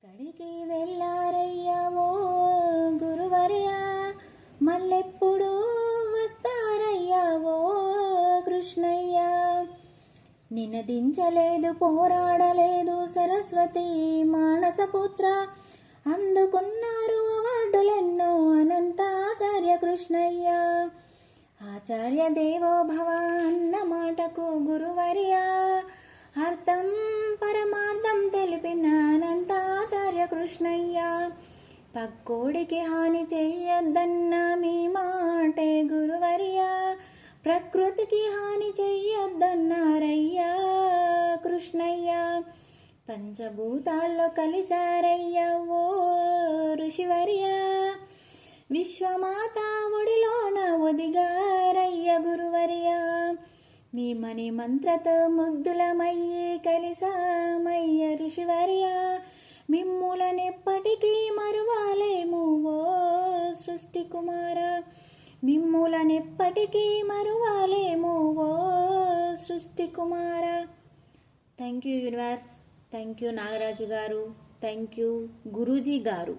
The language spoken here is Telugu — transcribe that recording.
ఎక్కడికి వెళ్ళారయ్యా ఓ గురువర్యా, మళ్ళెప్పుడు వస్తారయ్యా ఓ కృష్ణయ్య. నినదించలేదు, పోరాడలేదు సరస్వతి మానసపుత్ర, అందుకున్నారు అవార్డులెన్నో అనంతాచార్య కృష్ణయ్య. ఆచార్య దేవో భవ అన్న మాటకు గురువర్యా, అర్థం పరమార్థం తెలిపిన అనంతాచార్య కృష్ణయ్య. పక్కోడికి హాని చెయ్యొద్దన్న మీ మాటే గురువర్యా, ప్రకృతికి హాని చెయ్యొద్దన్నారయ్యా కృష్ణయ్య. పంచభూతాల్లో కలిసారయ్యా ఓ ఋషివర్యా, విశ్వమాత ఒడిలోన ఒదిగారయ్య గురువర్యా. మీ మణి మంత్రతో ముగ్ధులమయ్యి కలిసామయ్య ఋషివర్యా, మిమ్ములనెప్పటికీ మరువాలేము ఓ సృష్టి కుమార, మిమ్ములనెప్పటికీ మరువాలేము ఓ సృష్టి కుమార. Thank you universe, thank you Nagaraju గారు, థ్యాంక్ యూ గురూజీ గారు.